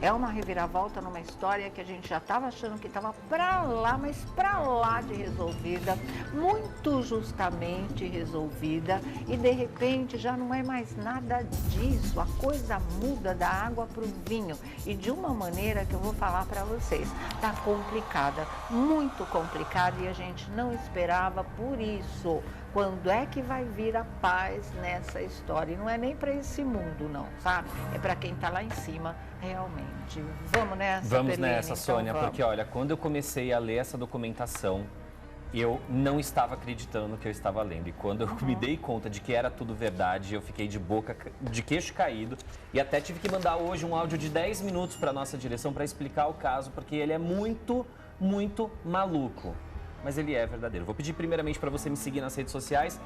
É uma reviravolta numa história que a gente já estava achando que estava para lá, mas para lá de resolvida, muito justamente resolvida, e de repente já não é mais nada disso. A coisa muda da água para o vinho e de uma maneira que eu vou falar para vocês. Tá complicada, muito complicada, e a gente não esperava por isso. Quando é que vai vir a paz nessa história? E não é nem para esse mundo, não, sabe? É para quem está lá em cima, realmente. Vamos nessa, Vamos Perline, nessa, Sônia, vamos. porque olha, quando eu comecei a ler essa documentação, eu não estava acreditando no que eu estava lendo. E quando eu me dei conta de que era tudo verdade, eu fiquei de queixo caído. E até tive que mandar hoje um áudio de 10 minutos para nossa direção para explicar o caso, porque ele é muito, muito maluco. Mas ele é verdadeiro. Vou pedir primeiramente para você me seguir nas redes sociais,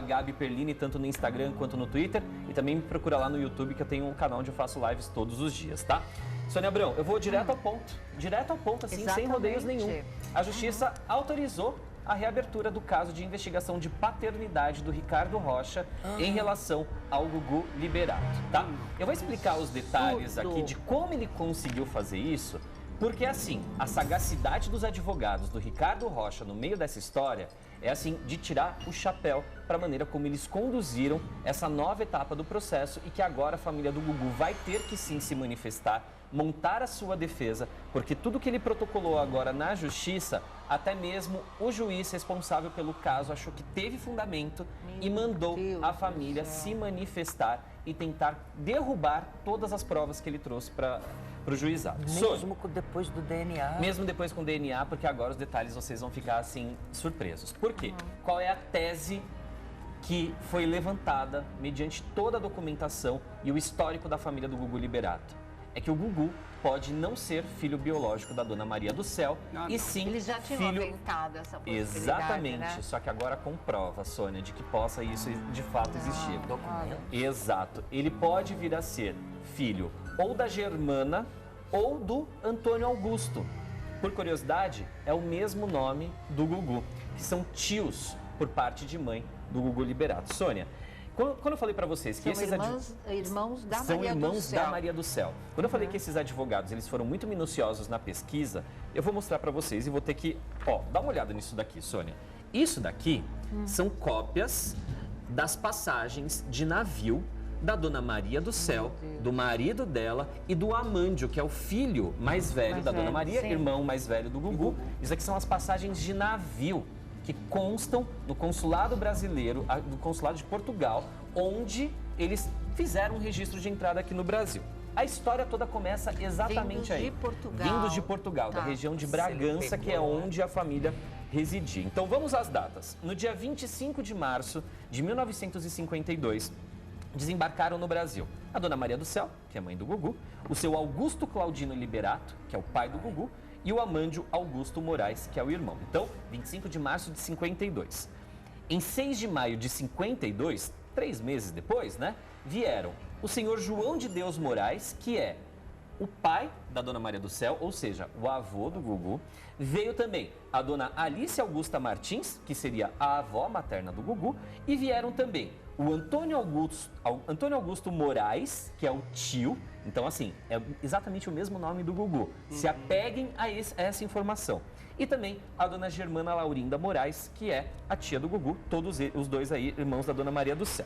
@GabiPerline, tanto no Instagram quanto no Twitter. E também me procura lá no YouTube, que eu tenho um canal onde eu faço lives todos os dias, tá? Sônia Abrão, eu vou direto ao ponto, assim, sem rodeios nenhum. A Justiça autorizou a reabertura do caso de investigação de paternidade do Ricardo Rocha em relação ao Gugu Liberato, tá? Eu vou explicar os detalhes aqui de como ele conseguiu fazer isso. Porque, assim, a sagacidade dos advogados do Ricardo Rocha no meio dessa história é, assim, de tirar o chapéu para a maneira como eles conduziram essa nova etapa do processo e que agora a família do Gugu vai ter que, sim, se manifestar, montar a sua defesa, porque tudo que ele protocolou agora na justiça, até mesmo o juiz responsável pelo caso achou que teve fundamento e mandou a família se manifestar e tentar derrubar todas as provas que ele trouxe para o juizado. Mesmo depois do DNA? Mesmo depois com o DNA, porque agora os detalhes vocês vão ficar, assim, surpresos. Por quê? Qual é a tese que foi levantada mediante toda a documentação e o histórico da família do Gugu Liberato? É que o Gugu pode não ser filho biológico da Dona Maria do Céu, e sim Eles já tinham filho... inventado essa possibilidade, Exatamente, né? só que agora com prova, Sônia, de que possa isso de fato existir. Documento. Exato. Ele pode vir a ser filho ou da Germana ou do Antônio Augusto. Por curiosidade, é o mesmo nome do Gugu, que são tios por parte de mãe do Gugu Liberato. Sônia, quando eu falei para vocês que São irmãos da são Maria do irmãos Céu. da Maria do Céu. Quando eu falei que esses advogados eles foram muito minuciosos na pesquisa, eu vou mostrar para vocês e vou ter que, dá uma olhada nisso daqui, Sônia. Isso daqui são cópias das passagens de navio da Dona Maria do Céu, do marido dela e do Amândio, que é o filho mais velho da Dona Maria, sim. irmão mais velho do Gugu. Isso aqui são as passagens de navio que constam no consulado brasileiro, do consulado de Portugal, onde eles fizeram um registro de entrada aqui no Brasil. A história toda começa exatamente aí. Vindos de Portugal, da região de Bragança, que é onde a família residia. Então vamos às datas. No dia 25 de março de 1952, desembarcaram no Brasil a Dona Maria do Céu, que é mãe do Gugu, o seu Augusto Claudino Liberato, que é o pai do Gugu, e o Amândio Augusto Moraes, que é o irmão. Então, 25 de março de 52. Em 6 de maio de 52, 3 meses depois, né, vieram o senhor João de Deus Moraes, que é o pai da Dona Maria do Céu, ou seja, o avô do Gugu. Veio também a Dona Alice Augusta Martins, que seria a avó materna do Gugu, e vieram também o Antônio Augusto Moraes, que é o tio. Então, assim, é exatamente o mesmo nome do Gugu. Se apeguem a essa informação. E também a Dona Germana Laurinda Moraes, que é a tia do Gugu, todos os dois aí, irmãos da Dona Maria do Céu.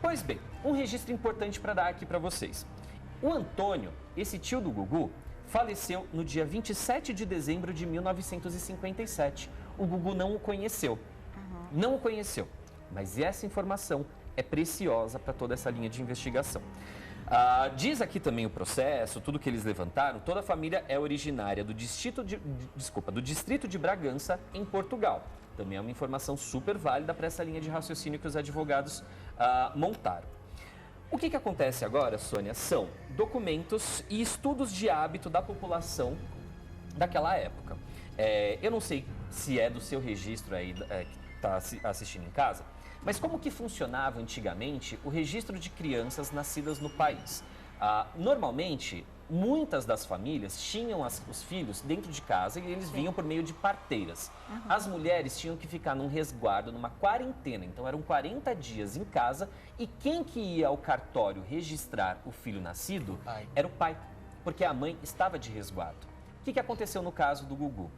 Pois bem, um registro importante para dar aqui para vocês. O Antônio, esse tio do Gugu, faleceu no dia 27 de dezembro de 1957. O Gugu não o conheceu. Não o conheceu. Mas essa informação é preciosa para toda essa linha de investigação. Diz aqui também o processo, tudo que eles levantaram, toda a família é originária do distrito de Bragança, em Portugal. Também é uma informação super válida para essa linha de raciocínio que os advogados montaram. O que acontece agora, Sônia, são documentos e estudos de hábito da população daquela época. Eu não sei se é do seu registro aí, que está assistindo em casa, mas como que funcionava antigamente o registro de crianças nascidas no país? Normalmente, muitas das famílias tinham os filhos dentro de casa e eles vinham por meio de parteiras. As mulheres tinham que ficar num resguardo, numa quarentena. Então, eram 40 dias em casa e quem que ia ao cartório registrar o filho nascido era o pai. porque a mãe estava de resguardo. O que aconteceu no caso do Gugu?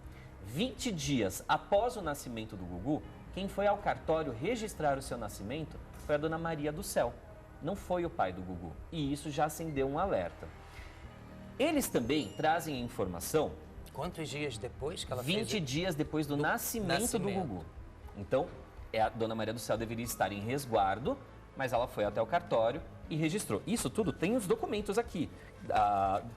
20 dias após o nascimento do Gugu, quem foi ao cartório registrar o seu nascimento foi a Dona Maria do Céu. Não foi o pai do Gugu. E isso já acendeu um alerta. Eles também trazem a informação... Quantos dias depois que ela 20 fez? dias depois do nascimento do Gugu. Então, a Dona Maria do Céu deveria estar em resguardo, mas ela foi até o cartório e registrou. Isso tudo tem os documentos aqui.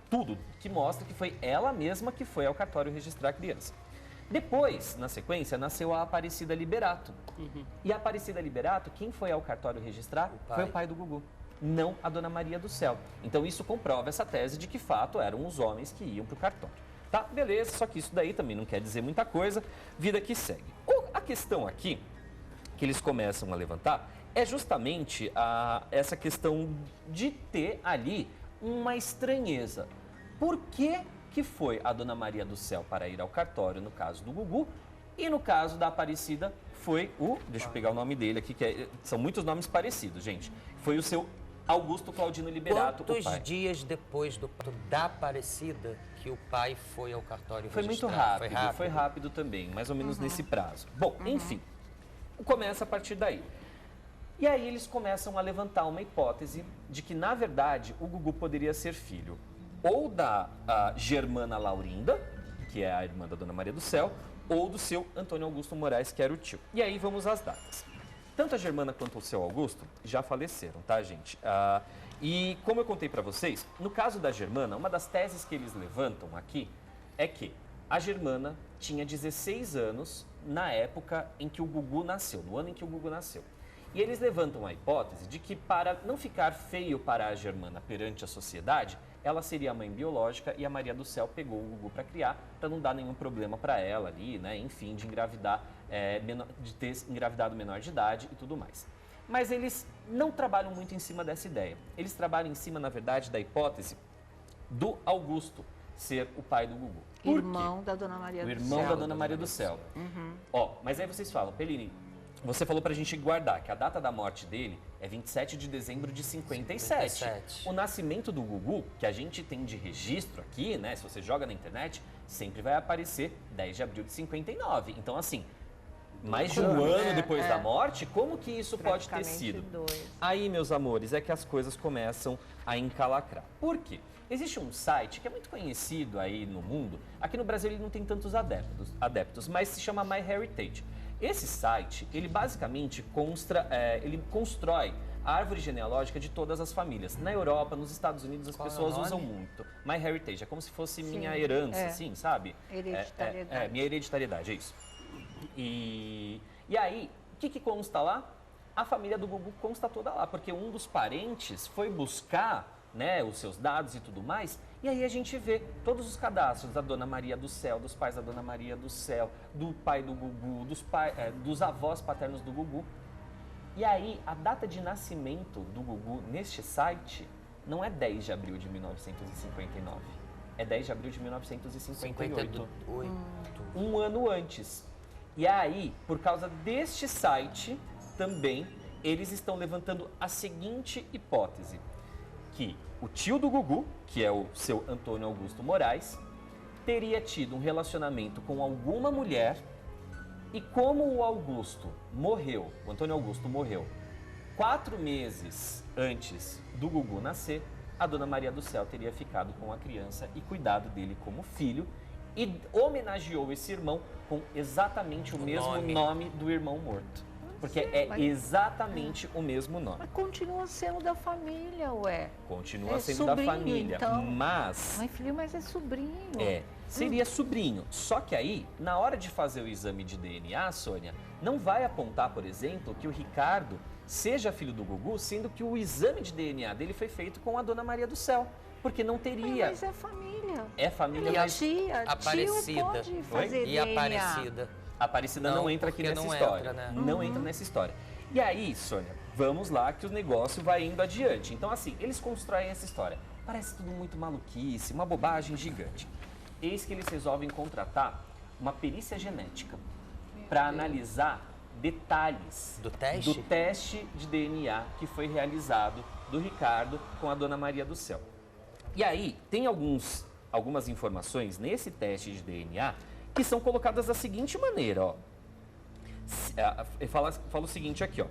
Tudo que mostra que foi ela mesma que foi ao cartório registrar a criança. Depois, na sequência, nasceu a Aparecida Liberato. E a Aparecida Liberato, quem foi ao cartório registrar foi o pai do Gugu, não a Dona Maria do Céu. Então isso comprova essa tese de que, fato, eram os homens que iam para o cartório. Tá, beleza, só que isso daí também não quer dizer muita coisa, vida que segue. A questão aqui, que eles começam a levantar, é justamente essa questão de ter ali uma estranheza. Por que foi a Dona Maria do Céu para ir ao cartório, no caso do Gugu, e no caso da Aparecida foi deixa eu pegar o nome dele aqui, são muitos nomes parecidos, gente. Foi o seu Augusto Claudino Liberato, o pai. Quantos dias depois do parto da Aparecida que o pai foi ao cartório Foi muito registrar? rápido, foi rápido também, mais ou menos nesse prazo. Bom, enfim, começa a partir daí. E aí eles começam a levantar uma hipótese de que, na verdade, o Gugu poderia ser filho ou da Germana Laurinda, que é a irmã da Dona Maria do Céu, ou do seu Antônio Augusto Moraes, que era o tio. E aí vamos às datas. Tanto a Germana quanto o seu Augusto já faleceram, tá, gente? E como eu contei para vocês, no caso da Germana, uma das teses que eles levantam aqui é que a Germana tinha 16 anos na época em que o Gugu nasceu, no ano em que o Gugu nasceu. E eles levantam a hipótese de que, para não ficar feio para a Germana perante a sociedade, ela seria a mãe biológica e a Maria do Céu pegou o Gugu para criar, para não dar nenhum problema para ela ali, né? Enfim, de engravidar, de ter engravidado menor de idade e tudo mais. Mas eles não trabalham muito em cima dessa ideia. Eles trabalham em cima, na verdade, da hipótese do Augusto ser o pai do Gugu. Por Irmão quê? da Dona Maria do Céu. O irmão da Dona Maria do Céu. Ó, mas aí vocês falam, Peline, você falou pra gente guardar que a data da morte dele é 27 de dezembro de 57. O nascimento do Gugu, que a gente tem de registro aqui, né? Se você joga na internet, sempre vai aparecer 10 de abril de 59. Então, assim, mais de um ano depois da morte, como que isso pode ter sido? Aí, meus amores, é que as coisas começam a encalacrar. Por quê? Existe um site que é muito conhecido aí no mundo. Aqui no Brasil ele não tem tantos adeptos, mas se chama MyHeritage. Esse site, ele basicamente ele constrói a árvore genealógica de todas as famílias. Na Europa, nos Estados Unidos, as pessoas usam muito. MyHeritage, é como se fosse minha herança, assim, sabe? Hereditariedade. Minha hereditariedade, é isso. E aí, o que consta lá? A família do Gugu consta toda lá, porque um dos parentes foi buscar, né, os seus dados e tudo mais, e aí a gente vê todos os cadastros da Dona Maria do Céu, dos pais da Dona Maria do Céu, do pai do Gugu, dos avós paternos do Gugu. E aí, a data de nascimento do Gugu neste site não é 10 de abril de 1959, é 10 de abril de 1958. Um ano antes. E aí, por causa deste site, também, eles estão levantando a seguinte hipótese, que o tio do Gugu, que é o seu Antônio Augusto Moraes, teria tido um relacionamento com alguma mulher e como o Antônio Augusto morreu 4 meses antes do Gugu nascer, a Dona Maria do Céu teria ficado com a criança e cuidado dele como filho e homenageou esse irmão com exatamente o mesmo nome do irmão morto. Porque exatamente o mesmo nome. Mas continua sendo da família, ué. Continua sendo da família, então. mas... Não é filho, mas é sobrinho. Seria sobrinho. Só que aí, na hora de fazer o exame de DNA, Sônia, não vai apontar, por exemplo, que o Ricardo seja filho do Gugu, sendo que o exame de DNA dele foi feito com a Dona Maria do Céu. Porque não teria... Mas é família. É família, mas... Tia, Aparecida. Tio pode fazer E DNA. Aparecida. A Aparecida não entra aqui nessa história. Não entra nessa história. E aí, Sônia, vamos lá que o negócio vai indo adiante. Então, assim, eles constroem essa história. Parece tudo muito maluquice, uma bobagem gigante. Eis que eles resolvem contratar uma perícia genética para analisar detalhes do teste de DNA que foi realizado do Ricardo com a Dona Maria do Céu. E aí, tem algumas informações nesse teste de DNA que são colocadas da seguinte maneira, ó. Fala o seguinte aqui, ó.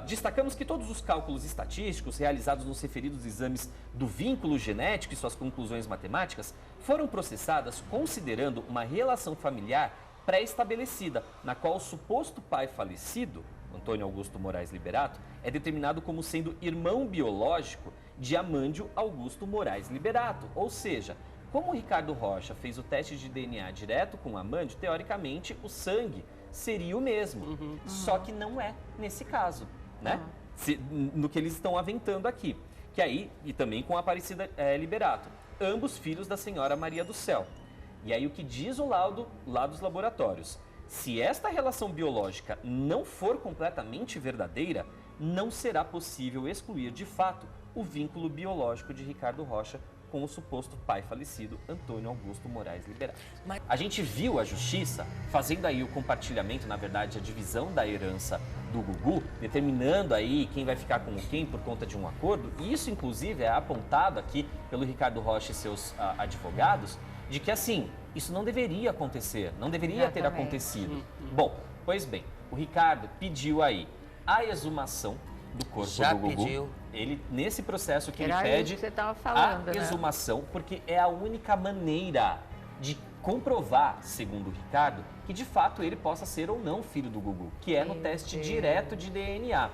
Destacamos que todos os cálculos estatísticos realizados nos referidos exames do vínculo genético e suas conclusões matemáticas foram processadas considerando uma relação familiar pré-estabelecida, na qual o suposto pai falecido, Antônio Augusto Moraes Liberato, é determinado como sendo irmão biológico de Amândio Augusto Moraes Liberato. Ou seja, como o Ricardo Rocha fez o teste de DNA direto com Amândio, teoricamente o sangue seria o mesmo. Só que não é nesse caso, né? No que eles estão aventando aqui. Que aí, e também com a Aparecida Liberato, ambos filhos da senhora Maria do Céu. E aí o que diz o laudo lá dos laboratórios? Se esta relação biológica não for completamente verdadeira, não será possível excluir de fato o vínculo biológico de Ricardo Rocha com o suposto pai falecido, Antônio Augusto Moraes Liberato. A gente viu a justiça fazendo aí o compartilhamento, na verdade, a divisão da herança do Gugu, determinando aí quem vai ficar com quem por conta de um acordo. E isso, inclusive, é apontado aqui pelo Ricardo Rocha e seus advogados, de que, assim, isso não deveria acontecer, não deveria ter acontecido. Bom, pois bem, o Ricardo pediu aí a exumação do corpo do Gugu. Pediu. Ele, nesse processo que Era ele pede isso que você estava falando, a né? exumação, porque é a única maneira de comprovar, segundo o Ricardo, que de fato ele possa ser ou não filho do Gugu, que é no Meu teste Deus. direto de DNA.